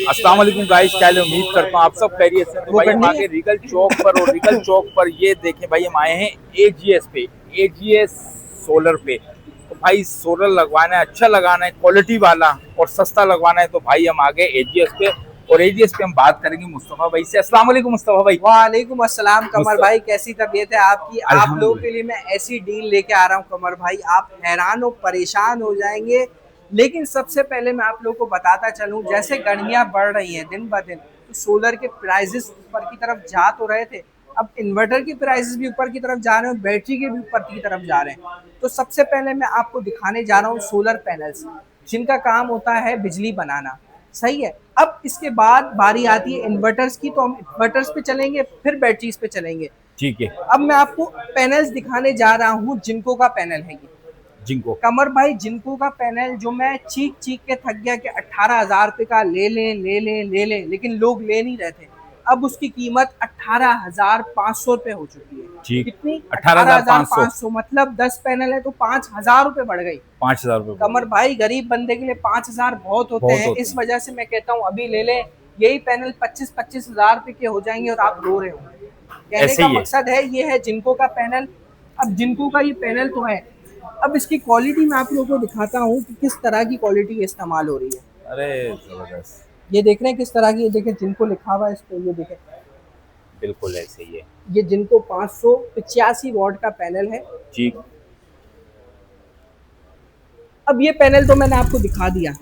अस्सलाम वालेकुम गाइस, क्या उम्मीद करता हूँ आप सब खैरियत से। तो भाई हम आगे रीगल चौक पर, और रीगल चौक पर ये देखें भाई, हम आए हैं एजीएस पे, एजीएस सोलर पे। तो भाई सोलर लगवाना है, अच्छा लगाना है, क्वालिटी वाला और सस्ता लगवाना है, तो भाई हम आ गए एजीएस पे। और एजीएस पे हम बात करेंगे मुस्तफा भाई से। अस्सलाम वालेकुम मुस्तफा भाई। वालेकुम अस्सलाम कमर भाई, कैसी तबीयत है आपकी? आप लोगों के अल्हम्दुलिल्लाह। लिए मैं ऐसी डील लेके आ रहा हूँ कमर भाई, आप हैरान और परेशान हो जाएंगे। लेकिन सबसे पहले मैं आप लोगों को बताता चलूं, जैसे गर्मियां बढ़ रही हैं दिन ब दिन, तो सोलर के प्राइसेस ऊपर की तरफ जा तो रहे थे, अब इन्वर्टर की प्राइसेस भी ऊपर की तरफ जा रहे हैं, बैटरी के भी ऊपर की तरफ जा रहे हैं। तो सबसे पहले मैं आपको दिखाने जा रहा हूँ सोलर पैनल्स, जिनका काम होता है बिजली बनाना। सही है। अब इसके बाद बारी आती है इन्वर्टर्स की, तो हम इन्वर्टर्स पे चलेंगे, फिर बैटरीज पे चलेंगे। ठीक है। अब मैं आपको पैनल्स दिखाने जा रहा हूँ, जिनको का पैनल है ये। जिनको कमर भाई, जिनको का पैनल जो मैं चीख चीख के थक गया कि 18,000 रुपए का ले लें ले लें ले लें, लेकिन लोग ले नहीं रहे थे। अब उसकी कीमत 18,500 रुपए हो चुकी है। ठीक। कितनी? 18,500। 18,500, मतलब 10 पैनल है तो 5,000 रुपए बढ़ गई। 5,000 रुपये कमर भाई, गरीब बंदे के लिए 5,000 बहुत होते बहुत हैं, होते इस हैं। वजह से मैं कहता हूँ अभी ले लें। यही पैनल 25-25 हजार रुपए के हो जाएंगे और आप रो रहे हो। कहने ऐसे का ही है। मकसद है, ये है जिनको का पैनल। अब जिनको का ये पैनल तो है, अब इसकी क्वालिटी मैं आप लोगों को दिखाता हूँ कि किस तरह की क्वालिटी इस्तेमाल हो रही है। अरे जबरदस्त। ये देख रहे हैं किस तरह की, ये देखें जिनको लिखा हुआ है इस पे, ये देखें। बिल्कुल ऐसे ही है। ये जिनको 585 वॉट का पैनल है। ठीक। अब ये पैनल तो मैंने आपको दिखा दिया।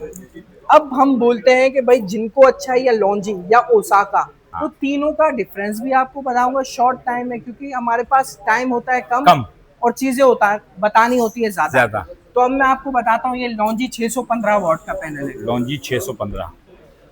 अब हम बोलते हैं कि भाई जिनको अच्छा है, या लॉन्जी या ओसाका, तो हाँ। तीनों का डिफरेंस भी आपको बताऊंगा शॉर्ट टाइम में, क्योंकि हमारे पास टाइम होता है कम कम। और चीजें होता है बतानी होती है ज्यादा। ज्यादा। तो अब मैं आपको बताता हूँ, ये लॉन्जी 615 वॉट का पैनल है। लॉन्जी 615।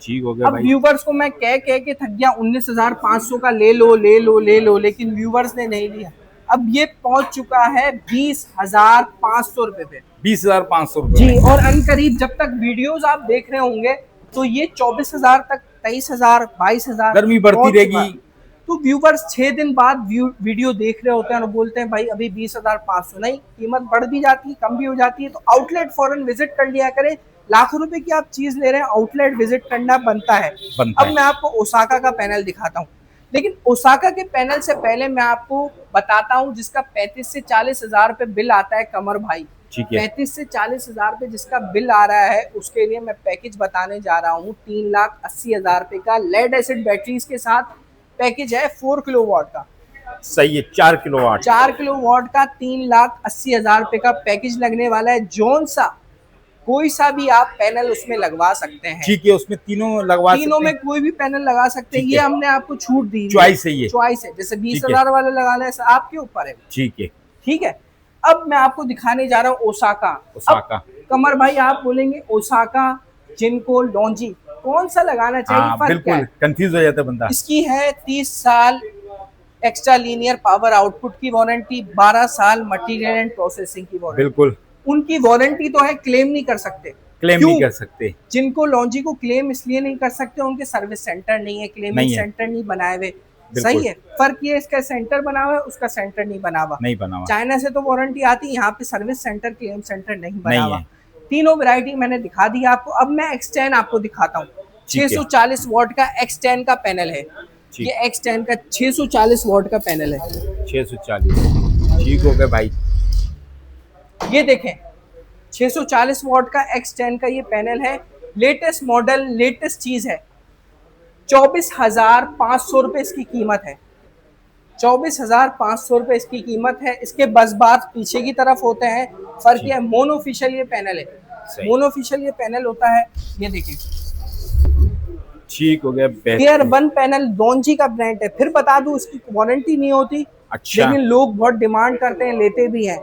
ठीक हो गया अब भाई। व्यूवर्स को मैं कह कह के थक गया, 19,500 का ले लो ले लो ले लो, लेकिन व्यूवर्स ने नहीं लिया। अब ये पहुंच चुका है 20,500 रुपए पे। 20,500 जी, रुपये में। और अनकरीब जब तक वीडियोस आप देख रहे होंगे, तो ये 24,000 तक, 23,000, 22,000 गर्मी बढ़ती पहुंच चुका रहेगी। है। तो व्यूवर्स 6 दिन बाद वीडियो देख रहे होते हैं और बोलते हैं भाई अभी 20,500 नहीं, कीमत बढ़ भी जाती है, कम भी हो जाती है। तो आउटलेट फौरन विजिट कर लिया करें। लाखों रुपए की आप चीज ले रहे हैं, आउटलेट विजिट करना बनता है। बनता अब है। मैं आपको ओसाका का पैनल दिखाता हूँ, लेकिन ओसाका के पैनल से पहले मैं आपको बताता हूँ, जिसका 35 से 40,000 रुपए बिल आता है कमर भाई। ठीक है। 35 से 40,000 रुपए जिसका बिल आ रहा है, उसके लिए मैं पैकेज बताने जा रहा हूँ 3,80,000 रुपए का। लेड एसिड बैटरीज के साथ पैकेज है, 4 किलोवाट का। सही है। 4 किलोवाट। 4 किलोवाट का 3,80,000 रुपए का पैकेज लगने वाला है। जोन सा कोई सा भी आप पैनल उसमें लगवा सकते हैं। ठीक है, उसमें तीनों लगवा तीनों सकते में हैं। कोई भी पैनल लगा सकते हैं, ठीक ये है। हमने आपको छूट दी हुई चॉइस है ये। चॉइस है, जैसे बीस ठीक है। हजार वाले लगाना है, आपके ऊपर है। ठीक है। ठीक है। अब मैं आपको दिखाने जा रहा हूँ ओसाका। ओसाका। अब कमर भाई, आप बोलेंगे ओसाका, जिनको, लॉन्जी, कौन सा लगाना चाहिए, हाँ फर्क क्या बिल्कुल, है? कंफ्यूज हो जाता है बंदा। इसकी है 30 साल एक्स्ट्रा लीनियर पावर आउटपुट की वारंटी, 12 साल मटेरियल एंड प्रोसेसिंग की वारंटी। बिल्कुल। उनकी वारंटी तो है, क्लेम नहीं कर सकते। क्लेम क्यों? नहीं कर सकते। जिनको लॉन्जी को क्लेम इसलिए नहीं कर सकते, उनके सर्विस सेंटर नहीं है, क्लेमिंग नहीं है। सेंटर नहीं बनाए हुए। बिल्कुल। सही है। फर्क ये, इसका सेंटर बना हुआ है, उसका सेंटर नहीं बना हुआ। नहीं बना हुआ। चाइना से तो वारंटी आती है, यहाँ पे सर्विस सेंटर, क्लेम सेंटर नहीं बना नहीं हुआ। है। तीनों वैरायटी मैंने दिखा दी आपको। अब मैं X10 आपको दिखाता हूँ। ठीक है। 640 वॉट का X10 का पैनल है। ठीक। ये X10 का 640 वॉट का पैनल है। 640। ठीक हो गया भाई। ये देखें, 640 वॉट का X10 का ये पैनल है। लेटेस्ट मॉडल, लेटेस्ट चीज है। 24,500 रुपए इसकी कीमत है। 24,500 रुपए इसकी कीमत है। इसके बस बार पीछे की तरफ होते हैं। फर्क ये है, मोनोफिशियल ये पैनल है। मोनोफिशियल ये पैनल होता है। ये देखें, ठीक हो गया। टियर 1 पैनल लॉन्जी का ब्रांड है। फिर बता दूं, इसकी वारंटी नहीं होती। अच्छा। लेकिन लोग बहुत डिमांड करते हैं, लेते भी हैं,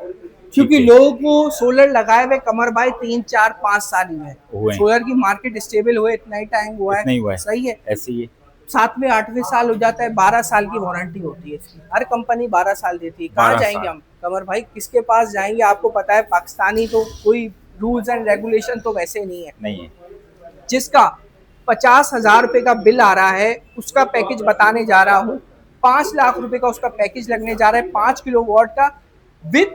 क्योंकि है। लोगों को सोलर लगाए हुए कमर भाई 3-4-5 साल ही है। सोलर की मार्केट स्टेबल हुए इतना ही टाइम हुआ इतना ही हुआ है। है। सही है। ऐसे ही है। 7वें-8वें साल हो जाता है, 12 साल की वारंटी होती है इसकी। हर कंपनी 12 साल देती है। कहाँ 12 जाएंगे साल। हम कमर भाई, किसके पास जाएंगे? आपको पता है, पाकिस्तानी तो कोई रूल्स एंड रेगुलेशन तो वैसे नहीं है। नहीं है। जिसका 50,000 रुपए का बिल आ रहा है, उसका पैकेज बताने जा रहा हूँ। 5 लाख रुपए का उसका पैकेज लगने जा रहा है। 5 किलोवाट का विद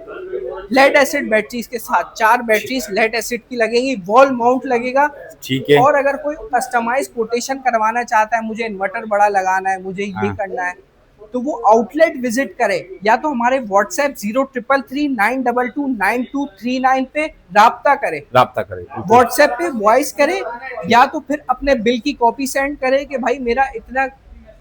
लेड एसिड बैटरीज के साथ। 4 बैटरीज लेड एसिड की लगेंगी, वॉल माउंट लगेगा। ठीक है। और अगर कोई कस्टमाइज कोटेशन करवाना चाहता है, मुझे इन्वर्टर बड़ा लगाना है, मुझे ये हाँ। करना है, तो वो आउटलेट विजिट करे, या तो हमारे व्हाट्सएप 0333929239 पे राब्ता करे, व्हाट्सएप पे वॉइस करे, या तो फिर अपने बिल की कॉपी सेंड करे कि भाई मेरा इतना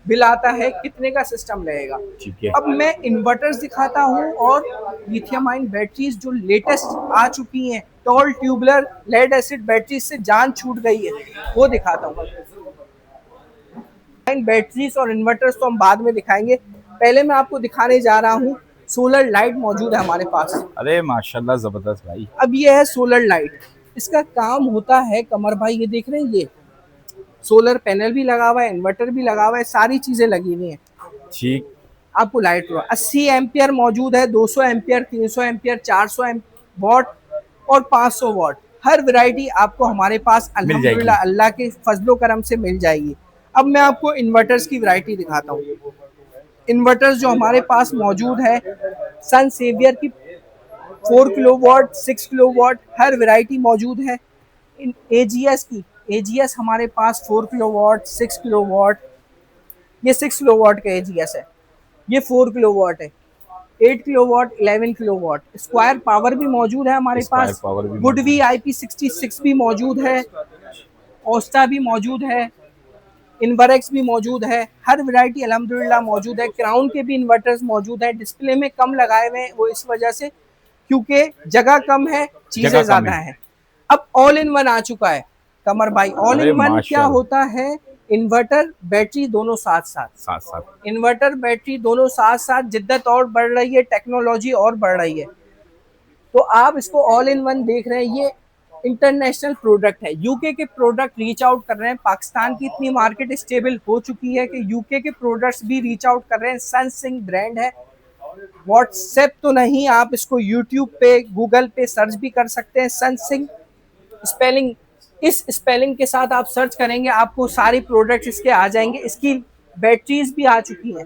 बिल आता है, कितने का सिस्टम लगेगा। ठीक है। अब मैं इन्वर्टर्स दिखाता हूँ और लिथियम आयन बैटरीज जो लेटेस्ट आ चुकी हैं, tall tubular lead acid batteries से जान छूट गई है, वो दिखाता हूँ। बैटरीज और इन्वर्टर्स तो हम बाद में दिखाएंगे, पहले मैं आपको दिखाने जा रहा हूँ सोलर लाइट मौजूद है हमारे पास। अरे माशाल्लाह जबरदस्त भाई। अब ये है सोलर लाइट, इसका काम होता है कमर भाई, ये देख रहे हैं, ये सोलर पैनल भी लगा हुआ है, इन्वर्टर भी लगा हुआ है, सारी चीजें लगी हुई हैं। ठीक। आपको लाइट 80 एम्पियर मौजूद है, 200 एम्पियर, 300 एम्पियर, 400 वॉट और 500 वॉट। हर वैरायटी आपको हमारे पास अल्हम्दुलिल्लाह अल्लाह के फजलो करम से मिल जाएगी। अब मैं आपको इन्वर्टर्स की वैरायटी दिखाता हूँ। इन्वर्टर्स जो हमारे पास मौजूद है, सन सेवियर की 4 किलोवाट, 6 किलोवाट, हर वैरायटी मौजूद है। एजीएस की, एजीएस हमारे पास 4 किलोवाट, 6 किलोवाट, ये 6 किलोवाट का एजीएस है, ये 4 किलोवाट है, 8 किलोवाट, 11 किलोवाट। स्क्वायर पावर भी मौजूद है हमारे पास, वुडवी IP66 भी मौजूद है, ओस्टा भी मौजूद है, इन्वरेक्स भी मौजूद है, हर वैरायटी अल्हम्दुलिल्लाह मौजूद है। क्राउन के भी इन्वर्टर्स मौजूद है, डिस्प्ले में कम लगाए हुए हैं वो इस वजह से क्योंकि जगह कम है, चीजें ज्यादा है। अब ऑल इन वन आ चुका है कमर भाई। ऑल इन वन क्या होता है? इन्वर्टर बैटरी दोनों साथ साथ, इन्वर्टर बैटरी दोनों साथ साथ। जिद्दत और बढ़ रही है, टेक्नोलॉजी और बढ़ रही है, तो आप इसको ऑल इन वन देख रहे हैं। ये इंटरनेशनल प्रोडक्ट है, यूके के प्रोडक्ट रीच आउट कर रहे हैं। पाकिस्तान की इतनी मार्केट स्टेबल हो चुकी है कि यूके के प्रोडक्ट्स भी रीच आउट कर रहे हैं। सनसिंग ब्रांड है, व्हाट्सएप तो नहीं, आप इसको यूट्यूब पे, गूगल पे सर्च भी कर सकते हैं। सनसिंग स्पेलिंग, इस स्पेलिंग के साथ आप सर्च करेंगे, आपको सारी प्रोडक्ट्स इसके आ जाएंगे। इसकी बैटरीज भी आ चुकी हैं,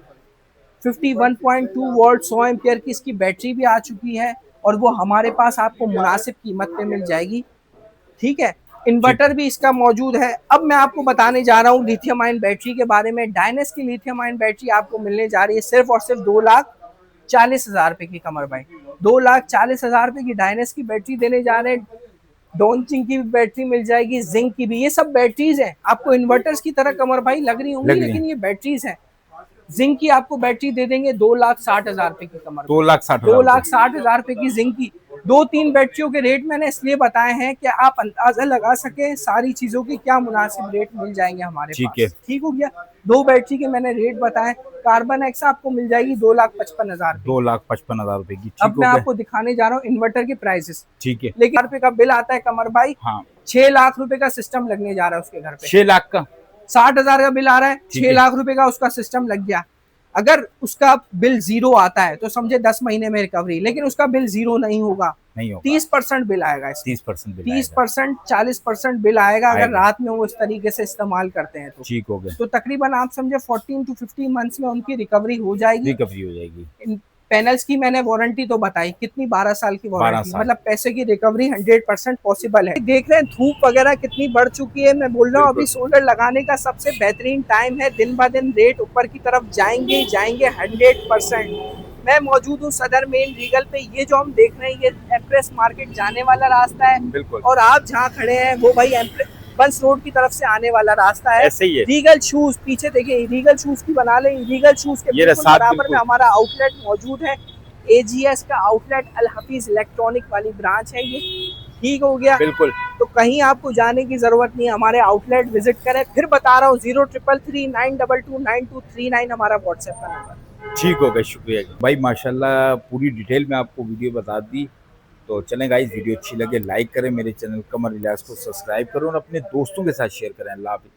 51.2 वोल्ट 100 एम्पियर की इसकी बैटरी भी आ चुकी है, और वो हमारे पास आपको मुनासिब कीमत पे मिल जाएगी। ठीक है, इन्वर्टर भी इसका मौजूद है। अब मैं आपको बताने जा रहा हूँ लिथियम आयन बैटरी के बारे में। डायनेस की लिथियम आयन बैटरी आपको मिलने जा रही है सिर्फ और सिर्फ 2,40,000 रुपए की कमर भाई। 2,40,000 रुपए की डायनेस की बैटरी देने जा रहे हैं। डॉनचिंग की भी बैटरी मिल जाएगी, जिंक की भी, ये सब बैटरीज हैं। आपको इन्वर्टर्स की तरह कमर भाई लग रही होंगी, लेकिन ये बैटरीज हैं। जिंक की आपको बैटरी दे देंगे 2,60,000 रुपए की कमर, 2,60,000 रुपए की जिंक की। 2-3 बैटरियों के रेट मैंने इसलिए बताए हैं कि आप अंदाजा लगा सके सारी चीजों की क्या मुनासिब रेट मिल जाएंगे हमारे पास। ठीक हो गया, 2 बैटरी के मैंने रेट बताए। कार्बन एक्स आपको मिल जाएगी 2,55,000, 2,55,000 रुपए की। अब मैं आपको दिखाने जा रहा हूँ इन्वर्टर के प्राइसेस। ठीक है, लेकिन रुपए का बिल आता है कमर भाई। हाँ, 6 लाख रुपए का सिस्टम लगने जा रहा है उसके घर पे। 6 लाख का, 60,000 का बिल आ रहा है, 6 लाख रुपए का उसका सिस्टम लग गया। अगर उसका बिल 0 आता है तो समझे 10 महीने में रिकवरी, लेकिन उसका बिल 0 नहीं होगा, 30% बिल आएगा, 30%, 40% बिल आएगा अगर रात में वो इस तरीके से इस्तेमाल करते हैं तो। ठीक हो गया, तो तकरीबन आप समझे 14 to 15 मंथ्स में उनकी रिकवरी हो जाएगी। पैनल्स की मैंने वारंटी तो बताई, कितनी 12 साल की वारंटी, मतलब पैसे की रिकवरी 100% पॉसिबल है। देख रहे हैं धूप वगैरह कितनी बढ़ चुकी है। मैं बोल रहा हूँ अभी सोलर लगाने का सबसे बेहतरीन टाइम है। दिन ब दिन रेट ऊपर की तरफ जाएंगे 100%। मैं मौजूद हूँ सदर मेन रीगल पे। ये जो हम देख रहे हैं ये एम्प्रेस मार्केट जाने वाला रास्ता है, और आप जहाँ खड़े हैं वो भाई बंस रोड की तरफ से आने वाला रास्ता है। ऐसे ही है। रीगल शूज पीछे देखिए, रीगल शूज की बना लें, रीगल शूज के बिल्कुल बराबर में हमारा आउटलेट मौजूद है। एजीएस का आउटलेट अल हफीज इलेक्ट्रॉनिक वाली ब्रांच है ये। ठीक हो गया, बिल्कुल। तो कहीं आपको जाने की जरूरत नहीं है, हमारे आउटलेट विजिट करें। फिर बता रहा हूँ 0333922939 हमारा व्हाट्सएप का नंबर। ठीक हो गया, शुक्रिया भाई, माशाल्लाह पूरी डिटेल में आपको वीडियो बता दी। तो चलें गाइस, वीडियो अच्छी लगे लाइक करें, मेरे चैनल कमर इलियास को सब्सक्राइब करो और अपने दोस्तों के साथ शेयर करें। अल्लाह हाफ़िज़।